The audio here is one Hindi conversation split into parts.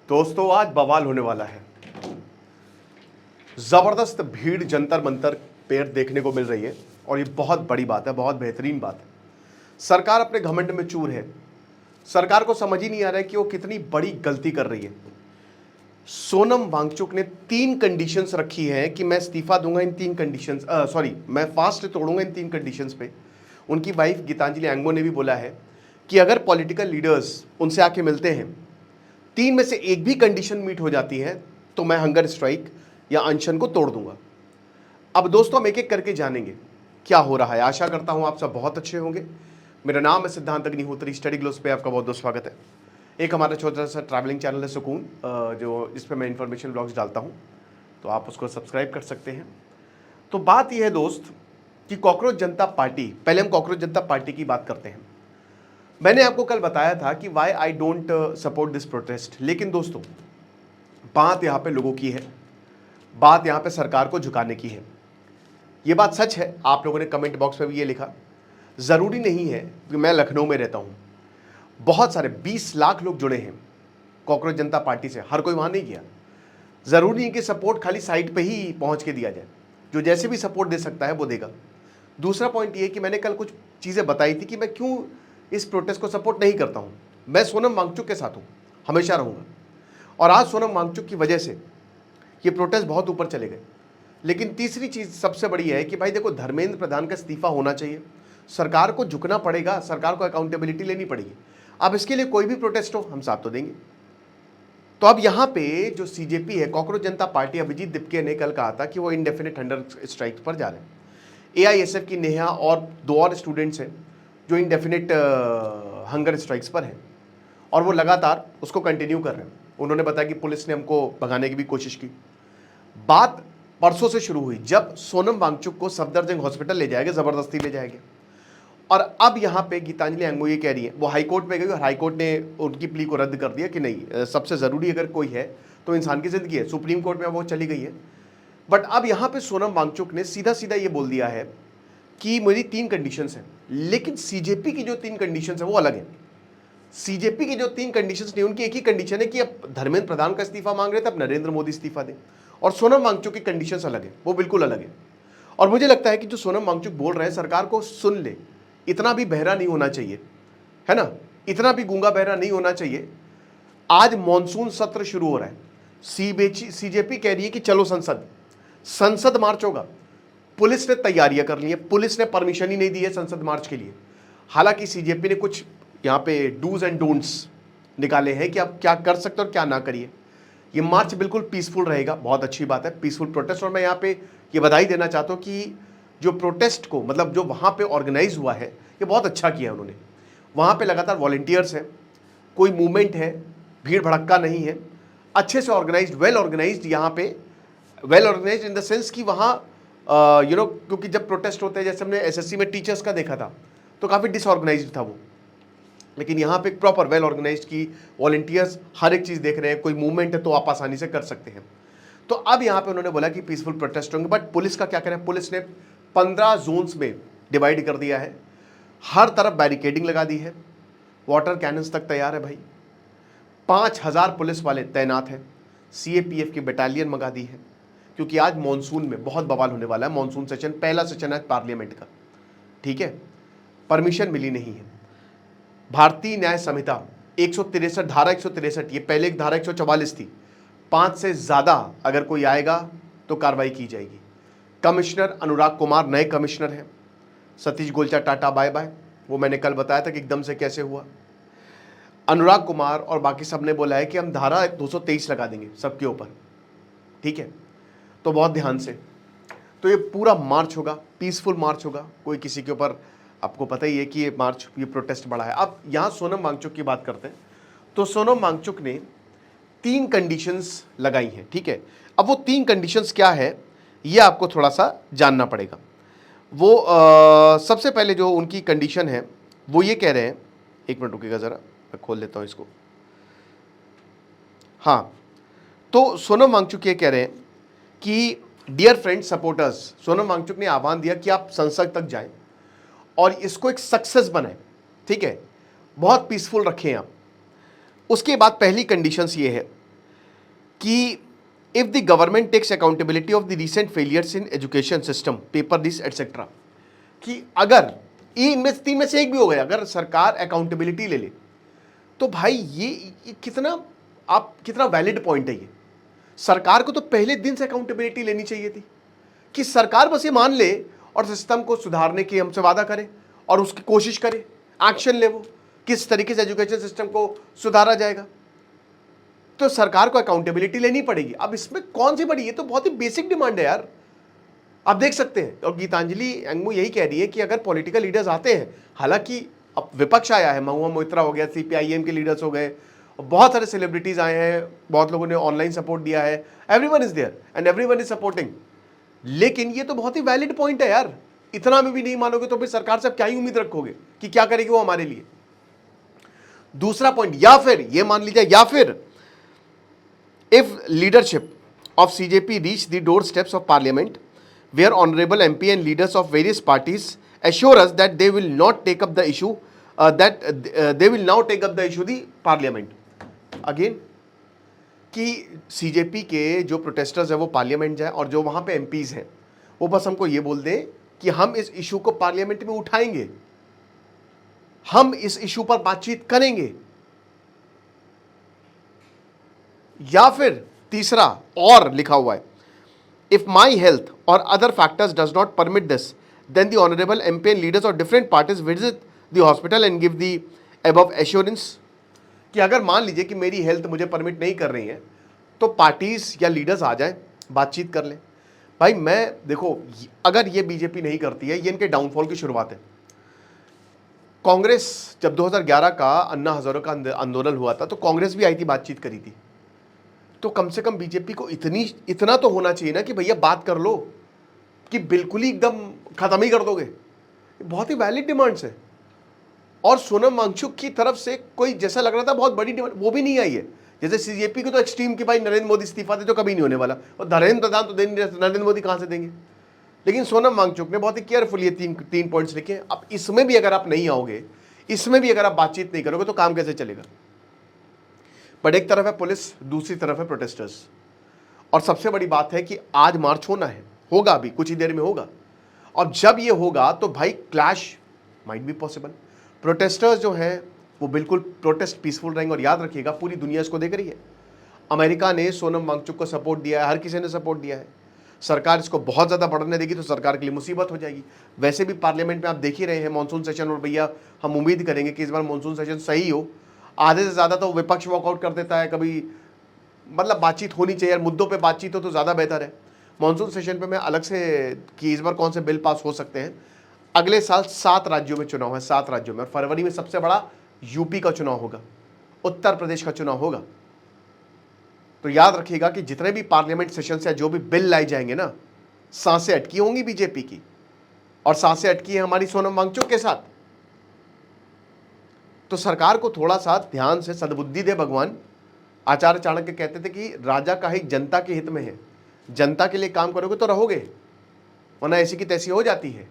दोस्तों आज बवाल होने वाला है। जबरदस्त भीड़ जंतर मंतर पेड़ देखने को मिल रही है और ये बहुत बड़ी बात है, बहुत बेहतरीन बात है। सरकार अपने घमंड में चूर है। सरकार को समझ ही नहीं आ रहा है कि वो कितनी बड़ी गलती कर रही है। सोनम वांगचुक ने 3 कंडीशंस रखी हैं कि मैं इस्तीफा दूंगा इन 3 कंडीशंस, मैं फास्ट तोड़ूंगा इन 3 कंडीशंस पे। उनकी वाइफ गीतांजलि एंगो ने भी बोला है कि अगर पॉलिटिकल लीडर्स उनसे आके मिलते हैं, 3 में से एक भी कंडीशन मीट हो जाती है तो मैं हंगर स्ट्राइक या अनशन को तोड़ दूंगा। अब दोस्तों हम एक एक करके जानेंगे क्या हो रहा है। आशा करता हूं आप सब बहुत अच्छे होंगे। मेरा नाम है सिद्धांत अग्निहोत्री। स्टडी ग्लोस पे आपका बहुत बहुत स्वागत है। एक हमारा छोटा सा ट्रैवलिंग चैनल है सुकून, जो इस पर मैं इंफॉर्मेशन ब्लॉग्स डालता हूं, तो आप उसको सब्सक्राइब कर सकते हैं। तो बात यह है दोस्त कि कॉकरोच जनता पार्टी, पहले हम कॉकरोच जनता पार्टी की बात करते हैं। मैंने आपको कल बताया था कि why I don't support this protest, लेकिन दोस्तों बात यहाँ पे लोगों की है, बात यहाँ पे सरकार को झुकाने की है। ये बात सच है। आप लोगों ने कमेंट बॉक्स में भी ये लिखा। ज़रूरी नहीं है कि मैं लखनऊ में रहता हूँ, बहुत सारे 20 लाख लोग जुड़े हैं कॉकरोच जनता पार्टी से, हर कोई वहाँ नहीं गया। ज़रूरी नहीं कि सपोर्ट खाली साइट पे ही पहुँच के दिया जाए, जो जैसे भी सपोर्ट दे सकता है वो देगा। दूसरा पॉइंट ये कि मैंने कल कुछ चीज़ें बताई थी कि मैं क्यों इस प्रोटेस्ट को सपोर्ट नहीं करता हूँ। मैं सोनम वांगचुक के साथ हूँ, हमेशा रहूँगा, और आज सोनम वांगचुक की वजह से ये प्रोटेस्ट बहुत ऊपर चले गए। लेकिन तीसरी चीज़ सबसे बड़ी है कि भाई देखो, धर्मेंद्र प्रधान का इस्तीफा होना चाहिए, सरकार को झुकना पड़ेगा, सरकार को अकाउंटेबिलिटी लेनी पड़ेगी। अब इसके लिए कोई भी प्रोटेस्ट हो हम साथ तो देंगे। तो अब यहाँ पे जो सीजेपी है, कॉकरोच जनता पार्टी, अभिजीत दिपके ने कल कहा था कि वो इंडेफिनिट हंगर स्ट्राइक पर जा रहे हैं। एआईएसएफ की नेहा और 2 और स्टूडेंट्स हैं जो इंडेफिनिट हंगर स्ट्राइक्स पर हैं और वो लगातार उसको कंटिन्यू कर रहे हैं। उन्होंने बताया कि पुलिस ने हमको भगाने की भी कोशिश की। बात परसों से शुरू हुई जब सोनम वांगचुक को सफदरजंग हॉस्पिटल ले जाएंगे, ज़बरदस्ती ले जाएंगे। और अब यहाँ पे गीतांजलि एंगो ये कह रही है, वो हाईकोर्ट में गई और हाईकोर्ट ने उनकी प्ली को रद्द कर दिया कि नहीं, सबसे ज़रूरी अगर कोई है तो इंसान की ज़िंदगी है। सुप्रीम कोर्ट में वो चली गई है। बट अब यहाँ पे सोनम वांगचुक ने सीधा सीधा ये बोल दिया है कि मेरी 3 कंडीशंस हैं, लेकिन सीजेपी की जो 3 कंडीशंस है वो अलग है। सीजेपी की जो 3 कंडीशंस नहीं, उनकी एक ही कंडीशन है कि अब धर्मेंद्र प्रधान का इस्तीफा मांग रहे थे, अब नरेंद्र मोदी इस्तीफा दें। और सोनम वांगचुक की कंडीशंस अलग है, वो बिल्कुल अलग है। और मुझे लगता है कि जो सोनम वांगचुक बोल रहे हैं सरकार को सुन ले, इतना भी बहरा नहीं होना चाहिए, है ना, इतना भी गूंगा बहरा नहीं होना चाहिए। आज मॉनसून सत्र शुरू हो रहा है, सीजेपी कह रही है कि चलो संसद मार्च होगा। पुलिस ने तैयारियां कर ली है, पुलिस ने परमिशन ही नहीं दी है संसद मार्च के लिए। हालांकि सीजेपी ने कुछ यहाँ पे डूज एंड डोंट्स निकाले हैं कि आप क्या कर सकते हो और क्या ना करिए। ये मार्च बिल्कुल पीसफुल रहेगा, बहुत अच्छी बात है, पीसफुल प्रोटेस्ट। और मैं यहाँ पे ये बधाई देना चाहता हूँ कि जो प्रोटेस्ट को, मतलब जो वहाँ पे ऑर्गेनाइज हुआ है, ये बहुत अच्छा किया है उन्होंने। वहाँ पे लगातार वॉलंटियर्स हैं, कोई मूवमेंट है, भीड़ भड़क्का नहीं है, अच्छे से ऑर्गेनाइज्ड, वेल ऑर्गेनाइज्ड। यहाँ पे well organised in the sense कि वहाँ क्योंकि जब प्रोटेस्ट होते हैं, जैसे हमने एसएससी में टीचर्स का देखा था, तो काफ़ी डिसऑर्गेनाइज्ड था वो। लेकिन यहाँ पे प्रॉपर वेल ऑर्गेनाइज्ड की वॉलंटियर्स हर एक चीज़ देख रहे हैं, कोई मूवमेंट है तो आप आसानी से कर सकते हैं। तो अब यहाँ पे उन्होंने बोला कि पीसफुल प्रोटेस्ट होंगे। बट पुलिस का क्या करें, पुलिस ने 15 जोन्स में डिवाइड कर दिया है, हर तरफ बैरिकेडिंग लगा दी है, वाटर कैनन्स तक तैयार है भाई, 5000 पुलिस वाले तैनात हैं, सीएपीएफ की बटालियन मंगा दी है, क्योंकि आज मॉनसून में बहुत बवाल होने वाला है। मॉनसून सेशन, पहला सेशन है पार्लियामेंट का, ठीक है, परमिशन मिली नहीं है। भारतीय न्याय संहिता 163, धारा 163, ये पहले एक धारा 144 थी, 5 से ज़्यादा अगर कोई आएगा तो कार्रवाई की जाएगी। कमिश्नर अनुराग कुमार नए कमिश्नर हैं, Satish Golcha tata bye bye, वो मैंने कल बताया था कि एकदम से कैसे हुआ। अनुराग कुमार और बाकी सब ने बोला है कि हम धारा 223 लगा देंगे सबके ऊपर, ठीक है। तो बहुत ध्यान से, तो ये पूरा मार्च होगा, पीसफुल मार्च होगा, कोई किसी के ऊपर, आपको पता ही है कि ये मार्च, ये प्रोटेस्ट बड़ा है। अब यहाँ सोनम वांगचुक की बात करते हैं। तो सोनम वांगचुक ने 3 कंडीशंस लगाई हैं, ठीक है। अब वो 3 कंडीशंस क्या है ये आपको थोड़ा सा जानना पड़ेगा। वो सबसे पहले जो उनकी कंडीशन है वो ये कह रहे हैं, एक मिनट रुकिएगा ज़रा, मैं खोल लेता हूँ इसको। हाँ, तो सोनम वांगचुक ये कह रहे हैं कि dear friends supporters, Sonam Wangchuk ने आह्वान दिया कि आप संसद तक जाएं और इसको एक सक्सेस बनाएं, ठीक है, बहुत पीसफुल रखें आप। उसके बाद पहली कंडीशंस ये है कि if the government takes accountability of the recent failures in education system, paper list etcetera, कि अगर ये इनमें से तीन में से एक भी हो गया, अगर सरकार अकाउंटेबिलिटी ले ले तो भाई ये कितना वैलिड पॉइंट है ये। सरकार को तो पहले दिन से अकाउंटेबिलिटी लेनी चाहिए थी कि सरकार बस ये मान ले और सिस्टम को सुधारने की हमसे वादा करे और उसकी कोशिश करे, एक्शन ले, वो किस तरीके से एजुकेशन सिस्टम को सुधारा जाएगा। तो सरकार को अकाउंटेबिलिटी लेनी पड़ेगी। अब इसमें कौन सी बड़ी, ये तो बहुत ही बेसिक डिमांड है यार। आप देख सकते हैं, और गीतांजलि एंगमो यही कह रही है कि अगर पॉलिटिकल लीडर्स आते हैं, हालांकि अब विपक्ष आया है, महुआ मोइत्रा हो गया, सीपीआईएम के लीडर्स हो गए, बहुत सारे सेलिब्रिटीज आए हैं, बहुत लोगों ने ऑनलाइन सपोर्ट दिया है, everyone is there and everyone is supporting. लेकिन ये तो बहुत ही वैलिड पॉइंट है यार। इतना में भी नहीं मानोगे तो फिर सरकार से आप क्या ही उम्मीद रखोगे कि क्या करेगी वो हमारे लिए। दूसरा पॉइंट, या फिर ये मान लीजिए, या फिर if leadership of CJP reach the doorsteps of Parliament, where honorable MP and leaders of various parties assure us that they will not take up the issue, they will now take up the issue the Parliament. Again, कि CJP के जो प्रोटेस्टर्स हैं वो पार्लियामेंट जाए और जो वहाँ पे MPs हैं वो बस हमको ये बोल दें कि हम इस इशू को पार्लियामेंट में उठाएंगे, हम इस इशू पर बातचीत करेंगे। या फिर तीसरा और लिखा हुआ है, इफ माई हेल्थ और other factors does not permit this then the honourable MP and leaders of different parties visit the hospital and give the above assurance, कि अगर मान लीजिए कि मेरी हेल्थ मुझे परमिट नहीं कर रही है तो पार्टीज या लीडर्स आ जाएं, बातचीत कर लें। भाई मैं देखो, अगर ये बीजेपी नहीं करती है, ये इनके डाउनफॉल की शुरुआत है। कांग्रेस जब 2011 का अन्ना हजारे का आंदोलन हुआ था तो कांग्रेस भी आई थी, बातचीत करी थी। तो कम से कम बीजेपी को इतना तो होना चाहिए ना कि भैया बात कर लो, कि बिल्कुल ही एकदम खत्म ही कर दोगे। बहुत ही वैलिड डिमांड्स है। और सोनम वांगचुक की तरफ से कोई जैसा लग रहा था बहुत बड़ी डिमांड, वो भी नहीं आई है। जैसे सीजेपी की तो एक्सट्रीम कि भाई नरेंद्र मोदी इस्तीफा दे, तो कभी नहीं होने वाला, और धर्मेंद्र प्रधान तो देंगे, नरेंद्र मोदी कहां से देंगे। लेकिन सोनम वांगचुक ने बहुत ही केयरफुल ये तीन पॉइंट्स लिखे। अब इसमें भी अगर आप नहीं आओगे, इसमें भी अगर आप बातचीत नहीं करोगे तो काम कैसे चलेगा। बट एक तरफ है पुलिस, दूसरी तरफ है प्रोटेस्टर्स। और सबसे बड़ी बात है कि आज मार्च होना है, होगा अभी कुछ ही देर में होगा। और जब ये होगा तो भाई clash might be possible. Protesters जो हैं वो बिल्कुल प्रोटेस्ट पीसफुल रहेंगे। और याद रखिएगा, पूरी दुनिया इसको देख रही है। अमेरिका ने सोनम वांगचुक को सपोर्ट दिया है, हर किसी ने सपोर्ट दिया है। सरकार इसको बहुत ज़्यादा बढ़ने देगी तो सरकार के लिए मुसीबत हो जाएगी। वैसे भी पार्लियामेंट में आप देख ही रहे हैं मानसून सेशन, और भैया हम उम्मीद करेंगे कि इस बार मानसून सेशन सही हो। आधे से ज़्यादा तो विपक्ष वॉकआउट कर देता है कभी, मतलब बातचीत होनी चाहिए, मुद्दों पे बातचीत हो तो ज़्यादा बेहतर है। मानसून सेशन पे मैं अलग से कि इस बार कौन से बिल पास हो सकते हैं। अगले साल 7 राज्यों में चुनाव है, 7 राज्यों में, और फरवरी में सबसे बड़ा यूपी का चुनाव होगा, उत्तर प्रदेश का चुनाव होगा। तो याद रखिएगा कि जितने भी पार्लियामेंट सेशन से जो भी बिल लाए जाएंगे ना, सांसें अटकी होंगी बीजेपी की, और सांसें अटकी है हमारी सोनम वांगचुक के साथ। तो सरकार को थोड़ा सा ध्यान से सद्बुद्धि दे भगवान। आचार्य चाणक्य कहते थे कि राजा का हित जनता के हित में है। जनता के लिए काम करोगे तो रहोगे, वरना ऐसी की तैसी हो जाती है।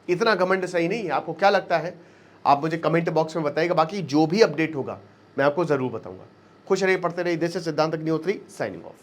इतना घमंड सही नहीं है। आपको क्या लगता है, आप मुझे कमेंट बॉक्स में बताइएगा। बाकी जो भी अपडेट होगा मैं आपको जरूर बताऊंगा। खुश रहिए, पढ़ते रहिए। दिस इज सिद्धांत अग्निहोत्री साइनिंग ऑफ।